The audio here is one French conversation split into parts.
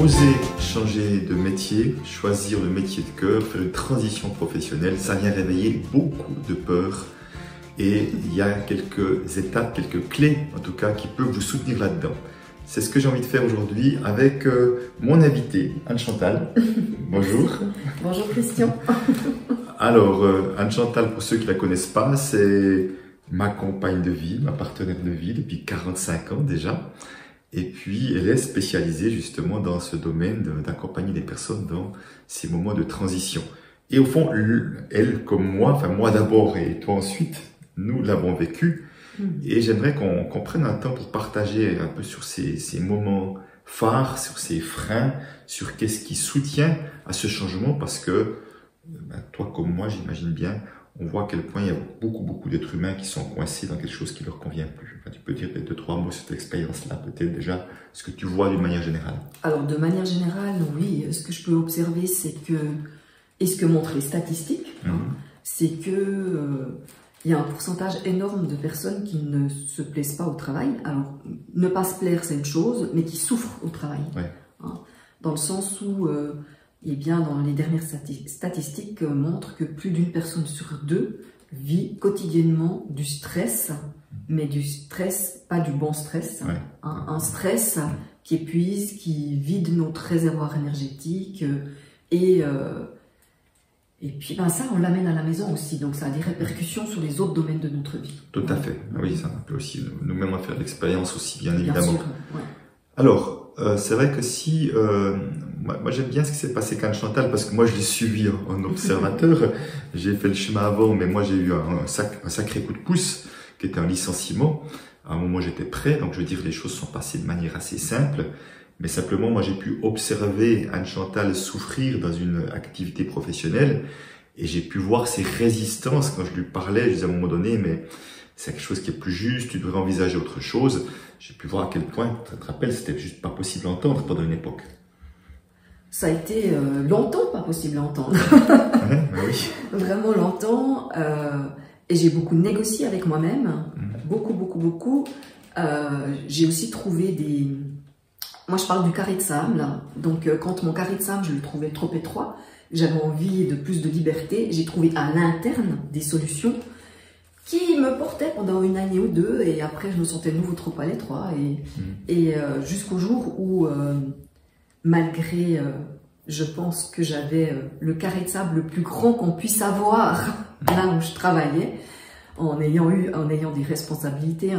Oser changer de métier, choisir le métier de cœur, faire une transition professionnelle, ça vient réveiller beaucoup de peur. Et il y a quelques étapes, quelques clés en tout cas qui peuvent vous soutenir là-dedans. C'est ce que j'ai envie de faire aujourd'hui avec mon invitée, Anne-Chantal. Bonjour. Bonjour Christian. Alors, Anne-Chantal, pour ceux qui ne la connaissent pas, c'est ma compagne de vie, ma partenaire de vie depuis 45 ans déjà. Et puis, elle est spécialisée justement dans ce domaine d'accompagner les personnes dans ces moments de transition. Et au fond, elle comme moi, enfin moi d'abord et toi ensuite, nous l'avons vécu. Et j'aimerais qu'on prenne un temps pour partager un peu sur ces moments phares, sur ces freins, sur qu'est-ce qui soutient à ce changement, parce que toi comme moi, j'imagine bien, on voit à quel point il y a beaucoup d'êtres humains qui sont coincés dans quelque chose qui ne leur convient plus. Enfin, tu peux dire peut-être 2-3 mots sur cette expérience-là, peut-être déjà, ce que tu vois d'une manière générale. Alors, de manière générale, oui, ce que je peux observer, c'est que, et ce que montrent les statistiques, c'est que il y a un pourcentage énorme de personnes qui ne se plaisent pas au travail. Alors, ne pas se plaire, c'est une chose, mais qui souffrent au travail. Ouais. Dans le sens où, eh bien, dans les dernières statistiques montrent que plus d'une personne sur deux vit quotidiennement du stress, mais du stress, pas du bon stress, un stress qui épuise, qui vide notre réservoir énergétique et puis ça, on l'amène à la maison aussi, donc ça a des répercussions sur les autres domaines de notre vie. Tout à fait, oui, ça peut aussi nous-mêmes faire l'expérience aussi, bien évidemment. Sûr, Alors, c'est vrai que si... moi j'aime bien ce qui s'est passé avec Anne-Chantal, parce que moi je l'ai suivi en observateur. J'ai fait le chemin avant, mais moi j'ai eu un sacré coup de pouce, qui était un licenciement. À un moment j'étais prêt, donc je veux dire les choses sont passées de manière assez simple. Mais simplement, moi, j'ai pu observer Anne-Chantal souffrir dans une activité professionnelle et j'ai pu voir ses résistances quand je lui parlais. Je disais à un moment donné, mais c'est quelque chose qui est plus juste, tu devrais envisager autre chose. J'ai pu voir à quel point, tu te rappelles, c'était juste pas possible à entendre pendant une époque. Ça a été longtemps pas possible à entendre. Oui. Vraiment longtemps. Et j'ai beaucoup négocié avec moi-même. Beaucoup. J'ai aussi trouvé des... Moi, je parle du carré de sable. Donc, quand mon carré de sable, je le trouvais trop étroit, j'avais envie de plus de liberté, j'ai trouvé à l'interne des solutions qui me portaient pendant une année ou deux. Et après, je me sentais de nouveau trop à l'étroit. Et jusqu'au jour où, malgré, je pense que j'avais le carré de sable le plus grand qu'on puisse avoir là où je travaillais, en ayant des responsabilités,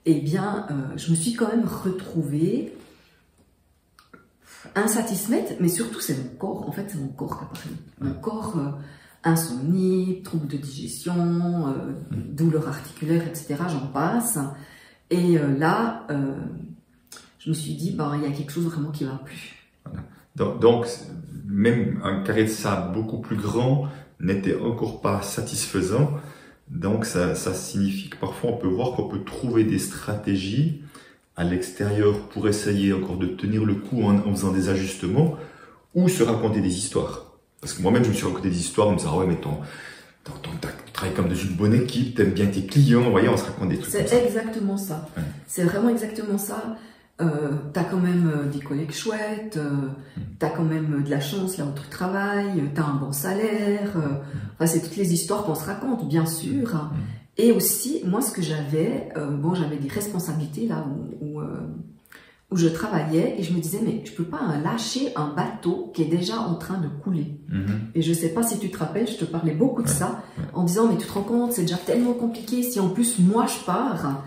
eh bien, je me suis quand même retrouvée insatisfaite, mais surtout c'est mon corps, en fait c'est mon corps qui a parlé. Mon corps, insomnie, troubles de digestion, douleurs articulaires, etc., j'en passe. Et là, je me suis dit, il y a quelque chose vraiment qui ne va plus. Voilà. Donc, même un carré de sable beaucoup plus grand n'était encore pas satisfaisant. Donc, ça signifie que parfois on peut voir qu'on peut trouver des stratégies à l'extérieur pour essayer encore de tenir le coup en faisant des ajustements ou se raconter des histoires. Parce que moi-même, je me suis raconté des histoires en me disant, ah ouais, mais tu travailles comme dans une bonne équipe, t'aimes bien tes clients, voyez, on se raconte des trucs comme ça. C'est exactement ça. Ouais. C'est vraiment exactement ça. T'as quand même des collègues chouettes, t'as quand même de la chance là où tu travailles, t'as un bon salaire. Enfin, c'est toutes les histoires qu'on se raconte, bien sûr. Et aussi, moi, ce que j'avais, j'avais des responsabilités là où je travaillais et je me disais, mais je peux pas lâcher un bateau qui est déjà en train de couler. Et je sais pas si tu te rappelles, je te parlais beaucoup de ça, en disant, mais tu te rends compte, c'est déjà tellement compliqué, si en plus moi je pars,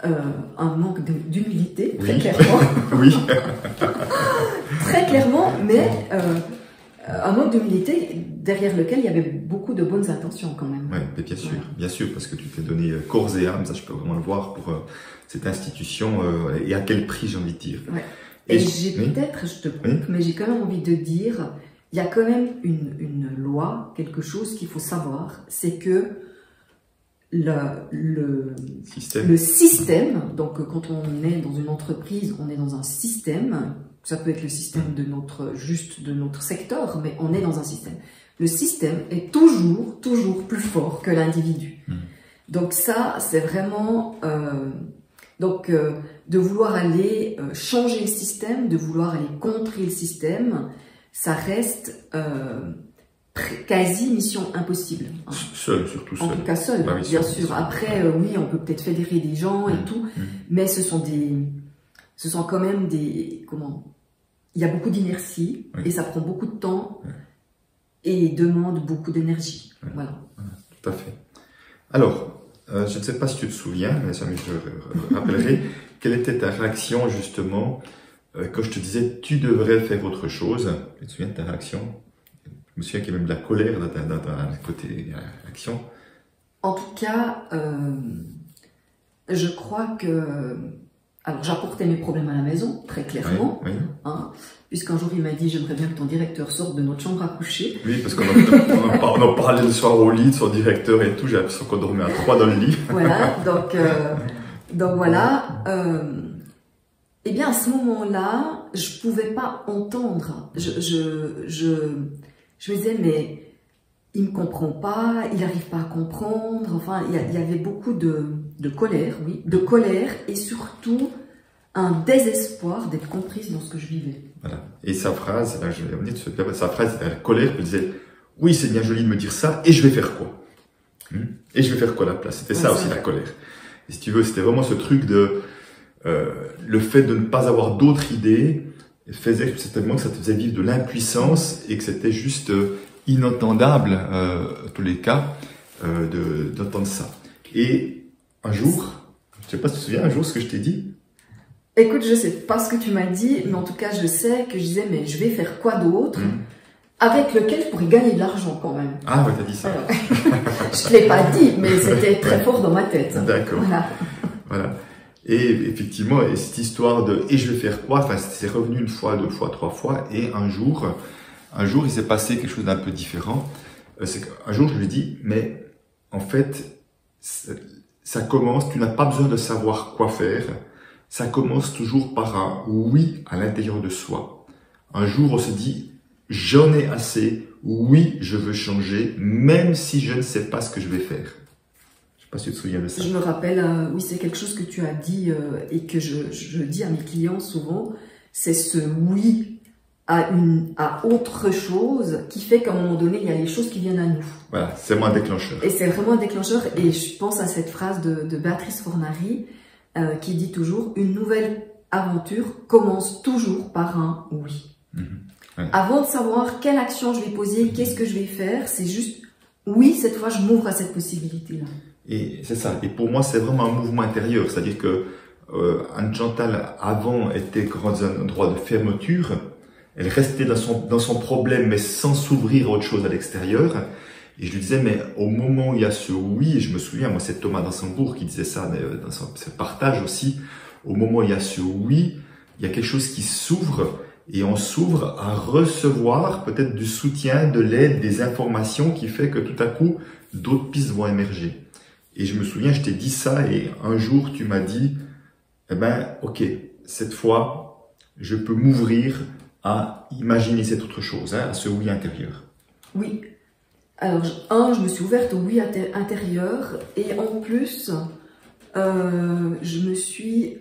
un manque d'humilité, très clairement. Oui. Très clairement, mais un manque d'humilité derrière lequel il y avait beaucoup de bonnes intentions quand même. Oui, bien sûr, parce que tu t'es donné corps et âme, ça je peux vraiment le voir pour cette institution et à quel prix j'ai envie de dire. Ouais. Et j'ai peut-être, je te coupe, mais j'ai quand même envie de dire, il y a quand même une loi, quelque chose qu'il faut savoir, c'est que le système, donc quand on est dans une entreprise, on est dans un système, ça peut être le système de notre secteur, mais on est dans un système. Le système est toujours plus fort que l'individu. Donc ça, c'est vraiment Donc, de vouloir aller changer le système, de vouloir aller contrer le système, ça reste quasi mission impossible. Hein. Seul, surtout seul. En tout cas seul, bah oui, bien sûr. Après, oui, on peut peut-être fédérer des gens et tout, mais ce sont quand même des, il y a beaucoup d'inertie et ça prend beaucoup de temps et demande beaucoup d'énergie. Voilà. Tout à fait. Alors, je ne sais pas si tu te souviens, mais je rappellerai, quelle était ta réaction justement quand je te disais tu devrais faire autre chose. Tu te souviens de ta réaction? Je me souviens qu'il y a même de la colère dans ta côté action. En tout cas, je crois que... Alors, j'apportais mes problèmes à la maison, très clairement, hein, puisqu'un jour, il m'a dit « J'aimerais bien que ton directeur sorte de notre chambre à coucher. » Oui, parce qu'on en parlait le soir au lit de son directeur et tout, j'ai l'impression qu'on dormait à 3 dans le lit. Voilà, donc voilà. Eh bien, à ce moment-là, je pouvais pas entendre. Je me disais, mais il me comprend pas, il n'arrive pas à comprendre. Enfin, il y avait beaucoup de colère, oui, de colère et surtout un désespoir d'être comprise dans ce que je vivais. Voilà. Et sa phrase, je vais revenir dessus, sa phrase, c'était la colère, elle disait, oui, c'est bien joli de me dire ça, et je vais faire quoi? Et je vais faire quoi à la place? C'était ça aussi la colère. Et si tu veux, c'était vraiment ce truc de le fait de ne pas avoir d'autres idées faisait certainement que ça te faisait vivre de l'impuissance et que c'était juste inentendable, en tous les cas, d'entendre ça. Et un jour, je sais pas si tu te souviens, un jour ce que je t'ai dit? Écoute, je sais pas ce que tu m'as dit, mais en tout cas, je sais que je disais, mais je vais faire quoi d'autre avec lequel je pourrais gagner de l'argent quand même. Ah, ouais, t'as dit ça. Alors, je te l'ai pas dit, mais c'était très fort dans ma tête. D'accord. Voilà. Et effectivement, et cette histoire de « et je vais faire quoi ?» enfin, c'est revenu une fois, 2 fois, 3 fois, et un jour, il s'est passé quelque chose d'un peu différent. C'est qu'un jour, je lui ai dit « mais en fait, ça commence, tu n'as pas besoin de savoir quoi faire, ça commence toujours par un oui à l'intérieur de soi. » Un jour, on se dit « j'en ai assez, oui, je veux changer, même si je ne sais pas ce que je vais faire. » Je sais pas si tu te souviens de ça. Je me rappelle, oui, c'est quelque chose que tu as dit et que je dis à mes clients souvent, c'est ce oui à autre chose qui fait qu'à un moment donné, il y a les choses qui viennent à nous. Voilà, c'est vraiment un déclencheur. Et c'est vraiment un déclencheur, et je pense à cette phrase de Béatrice Fornari qui dit toujours, une nouvelle aventure commence toujours par un oui. Avant de savoir quelle action je vais poser, qu'est-ce que je vais faire, c'est juste, oui, cette fois, je m'ouvre à cette possibilité-là. Et c'est ça. Et pour moi, c'est vraiment un mouvement intérieur. C'est-à-dire que Anne-Chantal, avant, était dans un endroit de fermeture. Elle restait dans son problème, mais sans s'ouvrir à autre chose à l'extérieur. Et je lui disais, mais au moment où il y a ce oui, et je me souviens, moi, c'est Thomas d'Ansembourg qui disait ça, mais dans son partage aussi, au moment où il y a ce oui, il y a quelque chose qui s'ouvre, et on s'ouvre à recevoir peut-être du soutien, de l'aide, des informations qui fait que tout à coup, d'autres pistes vont émerger. Et je me souviens, je t'ai dit ça et un jour, tu m'as dit, eh ben, ok, cette fois, je peux m'ouvrir à imaginer cette autre chose, à ce oui intérieur. Oui. Alors, je me suis ouverte au oui intérieur et en plus, je me suis...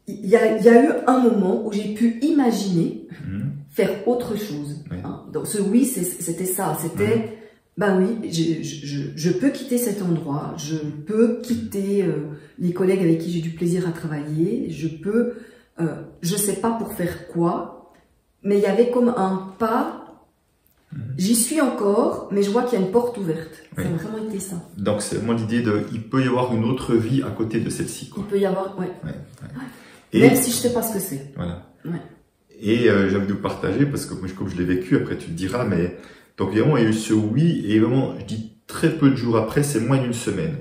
Il y a eu un moment où j'ai pu imaginer faire autre chose. Oui. Hein. Donc, ce oui, c'était ça. C'était... Ben oui, je peux quitter cet endroit, je peux quitter les collègues avec qui j'ai du plaisir à travailler, je sais pas pour faire quoi, mais il y avait comme un pas, j'y suis encore, mais je vois qu'il y a une porte ouverte. Ça a vraiment été ça. Donc c'est vraiment l'idée il peut y avoir une autre vie à côté de celle-ci. Il peut y avoir, ouais. Et, même si je sais pas ce que c'est. Voilà. Ouais. Et j'ai envie de vous partager, parce que moi, comme je l'ai vécu, après tu te diras, mais... Donc vraiment, il y a eu ce oui, et vraiment, je dis très peu de jours après, c'est moins d'une semaine.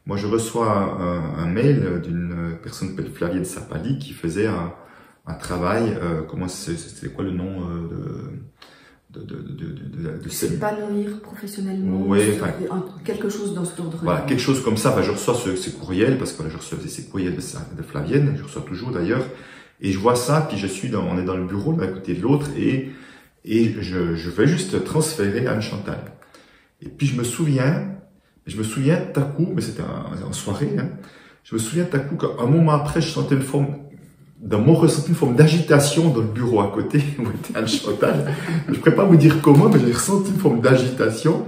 Moi, je reçois un mail d'une personne qui s'appelle Flavienne Sapali, qui faisait un travail, c'était quoi le nom de s'épanouir professionnellement, quelque chose dans cet ordre. Voilà, quelque chose comme ça. Enfin, je reçois ces courriels, parce que je recevais ces courriels de Flavienne, je reçois toujours d'ailleurs, et je vois ça, puis on est dans le bureau, d'un côté de l'autre, et je vais juste transférer Anne-Chantal. Et puis je me souviens, Et je me souviens tout à coup, mais c'était en soirée, hein, je me souviens tout à coup qu'un moment après, je sentais dans mon ressenti, une forme d'agitation dans le bureau à côté, où était Anne-Chantal. Je ne pourrais pas vous dire comment, mais j'ai ressenti une forme d'agitation.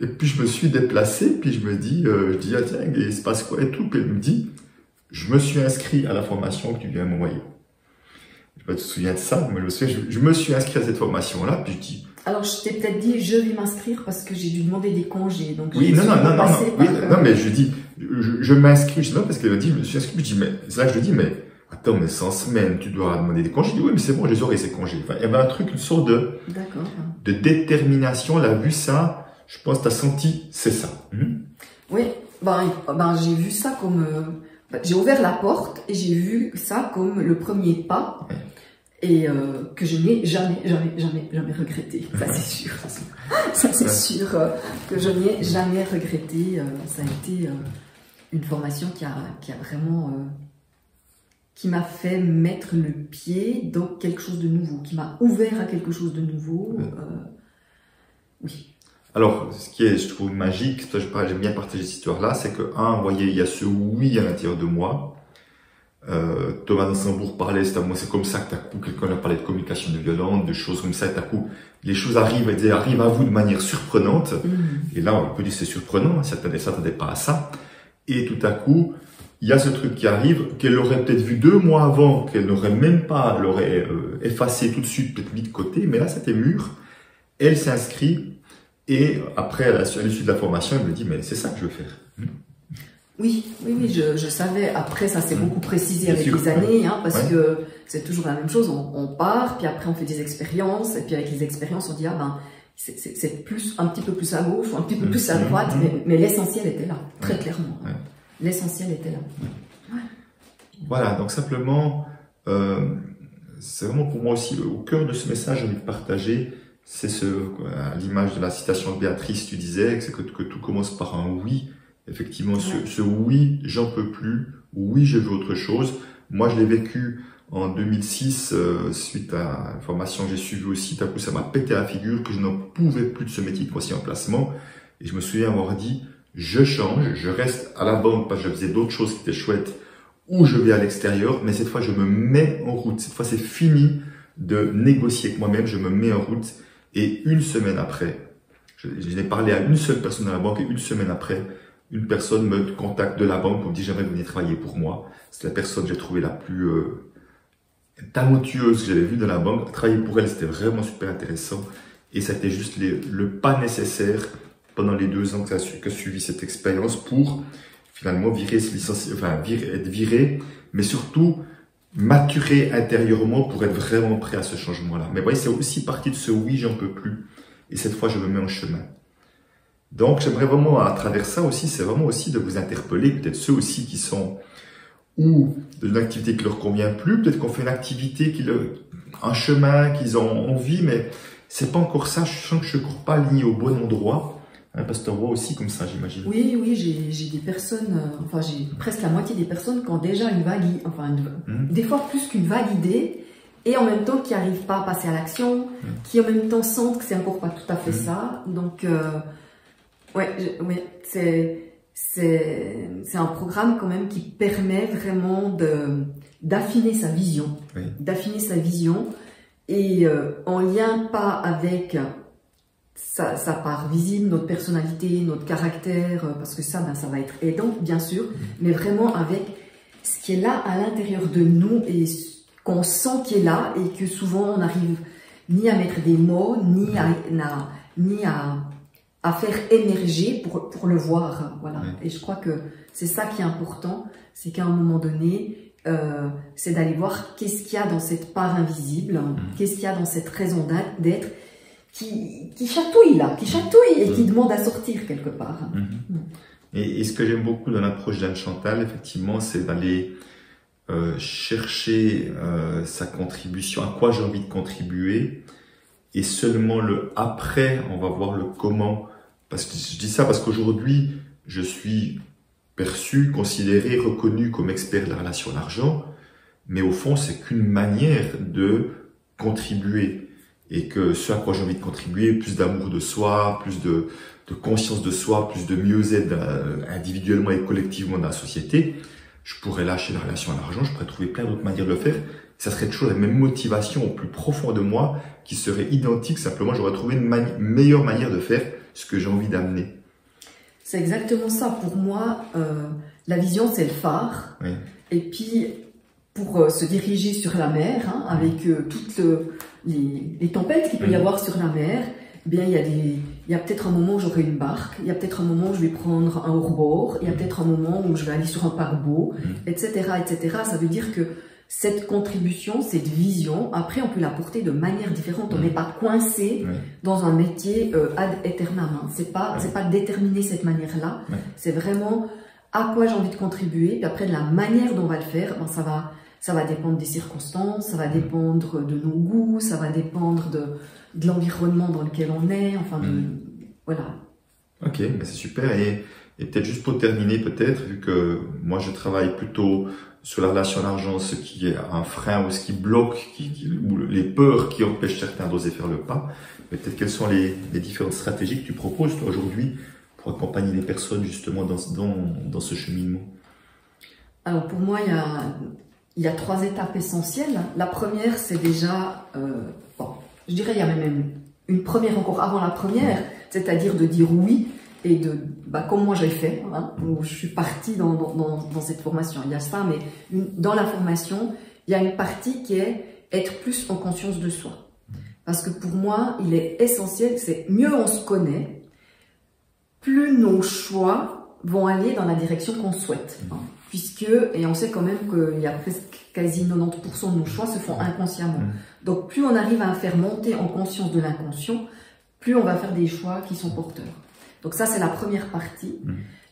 Et puis je me suis déplacé, puis je dis, ah tiens, il se passe quoi et tout. Puis elle me dit, je me suis inscrit à la formation que tu viens m'envoyer. Je ne sais pas si tu te souviens de ça, mais je me suis inscrit à cette formation-là, puis je dis... Alors, je t'ai peut-être dit, je vais m'inscrire parce que j'ai dû demander des congés. Donc oui, non, mais je dis, je m'inscris, je sais pas, parce qu'elle a dit, je me suis inscrit, je dis, mais, c'est là que je dis, mais, attends, mais 100 semaines, tu dois demander des congés. Je dis, oui, mais c'est bon, je les aurai, ces congés. Enfin, il y avait un truc, une sorte de détermination, elle a vu ça, je pense, tu as senti, c'est ça. Oui, j'ai vu ça comme, j'ai ouvert la porte et j'ai vu ça comme le premier pas. Ouais. Et que je n'ai jamais regretté. Ça, c'est sûr. Ça, c'est sûr que je n'ai jamais regretté. Ça a été une formation qui a vraiment... qui m'a fait mettre le pied dans quelque chose de nouveau, qui m'a ouvert à quelque chose de nouveau. Oui. Alors, ce qui est, je trouve, magique, j'aime bien partager cette histoire-là, c'est que, vous voyez, il y a ce oui à l'intérieur de moi. Thomas d'Ansembourg parlait, c'est comme ça que d'un coup, quelqu'un a parlé de communication non violente, de choses comme ça, et d'un coup, les choses arrivent à vous de manière surprenante. Et là, on peut dire c'est surprenant, elle s'attendait pas à ça. Et tout à coup, il y a ce truc qui arrive, qu'elle aurait peut-être vu 2 mois avant, qu'elle n'aurait même pas, l'aurait effacé tout de suite, peut-être mis de côté, mais là, c'était mûr. Elle s'inscrit, et après, à l'issue de la formation, elle me dit, mais c'est ça que je veux faire. Oui, je savais. Après, ça s'est beaucoup précisé avec les années, hein, parce que c'est toujours la même chose. On part, puis après on fait des expériences, et puis avec les expériences, on dit c'est un petit peu plus à gauche ou un petit peu plus à droite, mais l'essentiel était là, très clairement. Ouais. L'essentiel était là. Ouais. Voilà, donc simplement, c'est vraiment pour moi aussi au cœur de ce message, j'ai envie de partager. C'est à l'image de la citation de Béatrice, tu disais, c'est que tout commence par un oui. Effectivement, ce oui, j'en peux plus, oui, je veux autre chose. Moi, je l'ai vécu en 2006, suite à une formation que j'ai suivie aussi. D'un coup, ça m'a pété la figure que je n'en pouvais plus de ce métier de conseiller en placement. Et je me souviens avoir dit, je change, je reste à la banque parce que je faisais d'autres choses qui étaient chouettes, ou je vais à l'extérieur, mais cette fois, je me mets en route. Cette fois, c'est fini de négocier avec moi-même, je me mets en route. Et une semaine après, je n'ai parlé à une seule personne à la banque, et une semaine après, une personne me contacte de la banque pour me dire j'aimerais venir travailler pour moi. C'est la personne que j'ai trouvée la plus talentueuse que j'avais vue dans la banque. Travailler pour elle, c'était vraiment super intéressant. Et c'était juste le pas nécessaire pendant les 2 ans que suivi cette expérience pour finalement être viré, mais surtout maturer intérieurement pour être vraiment prêt à ce changement-là. Mais vous voyez, c'est aussi partie de ce oui, j'en peux plus. Et cette fois, je me mets en chemin. Donc, j'aimerais vraiment, à travers ça aussi, c'est vraiment aussi de vous interpeller, peut-être ceux aussi qui sont ou d'une activité qui leur convient plus, peut-être qu'on fait une activité un chemin qu'ils ont envie, mais c'est pas encore ça. Je sens que je ne cours pas aligné au bon endroit. Un pasteur voit aussi comme ça, j'imagine. Oui, j'ai des personnes, j'ai presque la moitié des personnes qui ont déjà une vague, des fois plus qu'une vague idée, et en même temps qui n'arrivent pas à passer à l'action, qui en même temps sentent que c'est encore pas tout à fait ça. Donc, c'est un programme quand même qui permet vraiment d'affiner sa vision, et en lien pas avec sa part visible, notre personnalité, notre caractère, parce que ça va être aidant bien sûr, mais vraiment avec ce qui est là à l'intérieur de nous et qu'on sent qui est là, et que souvent on n'arrive ni à mettre des mots, ni à faire émerger pour le voir, voilà. Et je crois que c'est ça qui est important, c'est qu'à un moment donné, c'est d'aller voir qu'est-ce qu'il y a dans cette part invisible, qu'est-ce qu'il y a dans cette raison d'être qui chatouille là, et qui demande à sortir quelque part. Et ce que j'aime beaucoup dans l'approche d'Anne-Chantal, effectivement, c'est d'aller chercher sa contribution, à quoi j'ai envie de contribuer, et seulement le après, on va voir le comment. Parce que je dis ça parce qu'aujourd'hui, je suis perçu, considéré, reconnu comme expert de la relation à l'argent, mais au fond, c'est qu'une manière de contribuer. et que ce à quoi j'ai envie de contribuer, plus d'amour de soi, plus de conscience de soi, plus de mieux-être individuellement et collectivement dans la société, je pourrais lâcher la relation à l'argent, je pourrais trouver plein d'autres manières de le faire. Ça serait toujours la même motivation au plus profond de moi qui serait identique, simplement j'aurais trouvé une meilleure manière de faire ce que j'ai envie d'amener. C'est exactement ça. Pour moi, la vision, c'est le phare. Oui. Et puis, pour se diriger sur la mer, hein, avec toutes les tempêtes qu'il peut y avoir sur la mer, eh bien, il y a peut-être un moment où j'aurai une barque, il y a peut-être un moment où je vais prendre un hors-bord, il y a peut-être un moment où je vais aller sur un paquebot, etc., etc. Ça veut dire que cette contribution, cette vision, après, on peut la porter de manière différente. On n'est pas coincé dans un métier ad aeternam. Hein. C'est pas déterminer cette manière-là. C'est vraiment à quoi j'ai envie de contribuer. Puis après, de la manière dont on va le faire, ben, ça va dépendre des circonstances, ça va dépendre de nos goûts, ça va dépendre de l'environnement dans lequel on est. Enfin, voilà. Ok, ben c'est super. Et peut-être juste pour terminer, peut-être, vu que moi je travaille plutôt sur la relation à l'argent, ce qui est un frein ou ce qui bloque, ou les peurs qui empêchent certains d'oser faire le pas. Mais peut-être quelles sont les différentes stratégies que tu proposes toi aujourd'hui pour accompagner les personnes justement dans ce cheminement? Alors pour moi, il y a 3 étapes essentielles. La première, c'est déjà, je dirais il y a même une première encore avant la première, c'est-à-dire de dire oui. Et comme moi j'ai fait, hein, où je suis partie dans cette formation. Il y a ça, mais dans la formation, il y a une partie qui est être plus en conscience de soi. Parce que pour moi, il est essentiel, c'est mieux on se connaît, plus nos choix vont aller dans la direction qu'on souhaite. Hein, et on sait quand même qu'il y a presque quasi 90% de nos choix se font inconsciemment. Donc plus on arrive à faire monter en conscience de l'inconscient, plus on va faire des choix qui sont porteurs. Donc ça, c'est la première partie.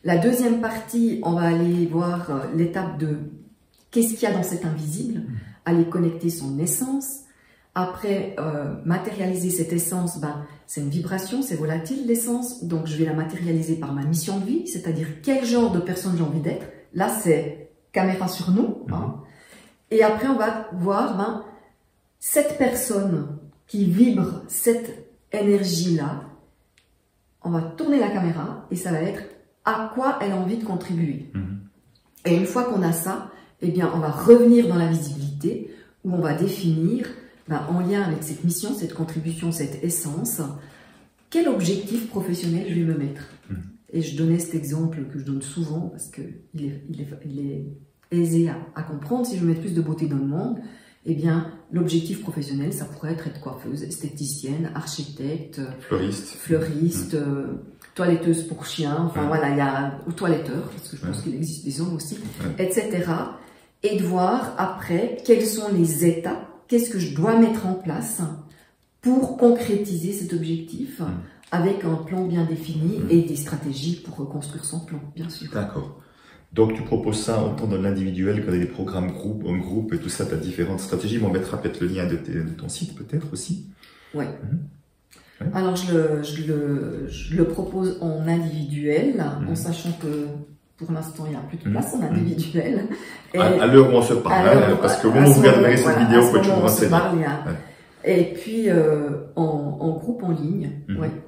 La deuxième partie, on va aller voir l'étape de qu'est-ce qu'il y a dans cet invisible, aller connecter son essence. Après, matérialiser cette essence, c'est une vibration, c'est volatile l'essence, donc je vais la matérialiser par ma mission de vie, c'est-à-dire quel genre de personne j'ai envie d'être. Là, c'est caméra sur nous. Hein. Et après, on va voir cette personne qui vibre cette énergie-là. On va tourner la caméra et ça va être à quoi elle a envie de contribuer. Et une fois qu'on a ça, eh bien, on va revenir dans la visibilité où on va définir, en lien avec cette mission, cette contribution, cette essence, quel objectif professionnel je vais me mettre. Et je donnais cet exemple que je donne souvent parce qu'il est aisé à comprendre. Si je veux mettre plus de beauté dans le monde, eh bien, l'objectif professionnel, ça pourrait être coiffeuse, esthéticienne, architecte, fleuriste, toiletteuse pour chiens, enfin voilà, ou toiletteur, parce que je pense qu'il existe des hommes aussi, etc. Et de voir après quelles sont les étapes, qu'est-ce que je dois mettre en place pour concrétiser cet objectif avec un plan bien défini et des stratégies pour reconstruire son plan, bien sûr. D'accord. Donc, tu proposes ça autant dans l'individuel que dans les programmes en groupe et tout ça, tu as différentes stratégies. On mettra peut-être le lien de ton site, peut-être aussi. Oui. Alors, je le propose en individuel, en sachant que pour l'instant, il n'y a plus de place en individuel. Et à l'heure où on se parle, parce que au moment où vous regarderez cette vidéo, vous pouvez toujours renseigner. Et puis, en groupe en ligne,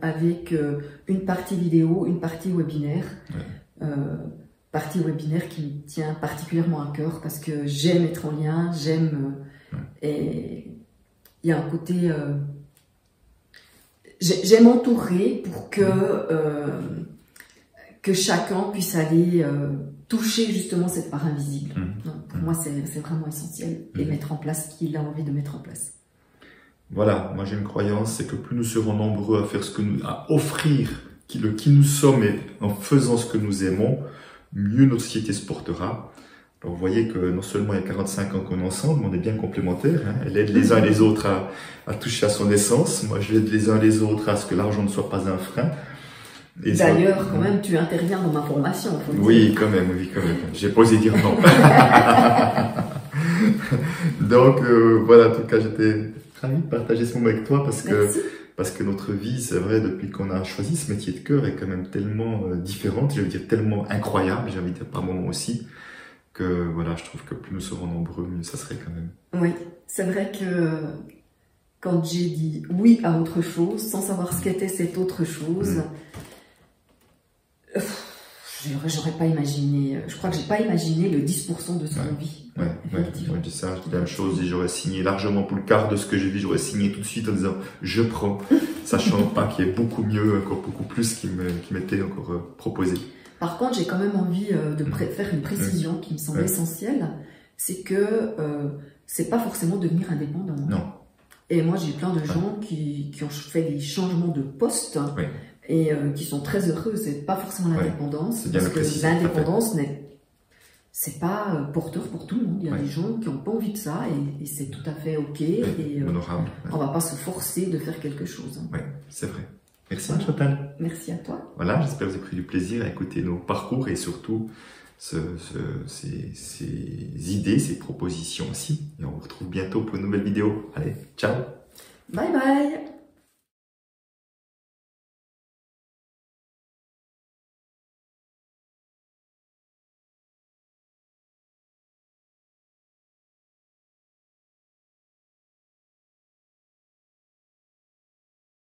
avec une partie vidéo, une partie webinaire. Partie webinaire qui me tient particulièrement à cœur parce que j'aime être en lien, et il y a un côté j'aime entourer pour que chacun puisse aller toucher justement cette part invisible. Pour moi, c'est vraiment essentiel et mettre en place ce qu'il a envie de mettre en place. Voilà, moi j'ai une croyance, c'est que plus nous serons nombreux à faire à offrir qui nous sommes et en faisant ce que nous aimons, mieux notre société se portera. Alors vous voyez que non seulement il y a 45 ans qu'on est ensemble, mais on est bien complémentaires. Hein. Elle aide les uns et les autres à toucher à son essence. Moi, je aide les uns et les autres à ce que l'argent ne soit pas un frein. D'ailleurs, quand même, tu interviens dans ma formation. Oui, quand même. J'ai pas osé dire non. Donc voilà, en tout cas, j'étais ravi de partager ce moment avec toi parce que notre vie, c'est vrai, depuis qu'on a choisi ce métier de cœur, est quand même tellement différente, je veux dire tellement incroyable, j'ai envie de dire par moments aussi, que voilà, je trouve que plus nous serons nombreux, mieux ça serait quand même. Oui, c'est vrai que quand j'ai dit oui à autre chose, sans savoir ce qu'était cette autre chose. J'aurais pas imaginé, je crois que j'ai pas imaginé le 10% de ce qu'on vit. Ouais, je dis ça, je dis la même chose, et j'aurais signé largement pour le quart de ce que j'ai vu, j'aurais signé tout de suite en disant je prends, sachant pas qu'il y ait beaucoup mieux, encore beaucoup plus qui m'était encore proposé. Par contre, j'ai quand même envie de faire une précision qui me semble essentielle, c'est que c'est pas forcément devenir indépendant. Non. Et moi, j'ai plein de gens qui ont fait des changements de poste et qui sont très heureux. C'est pas forcément l'indépendance, parce que l'indépendance c'est pas porteur pour tout le monde. Il y a des gens qui n'ont pas envie de ça et c'est tout à fait ok. Et honorable. On va pas se forcer de faire quelque chose. Oui, c'est vrai. Merci Anne-Chantal. Merci à toi. Voilà, j'espère que vous avez pris du plaisir à écouter nos parcours et surtout ces idées, ces propositions aussi. Et on vous retrouve bientôt pour une nouvelle vidéo. Allez, ciao. Bye bye.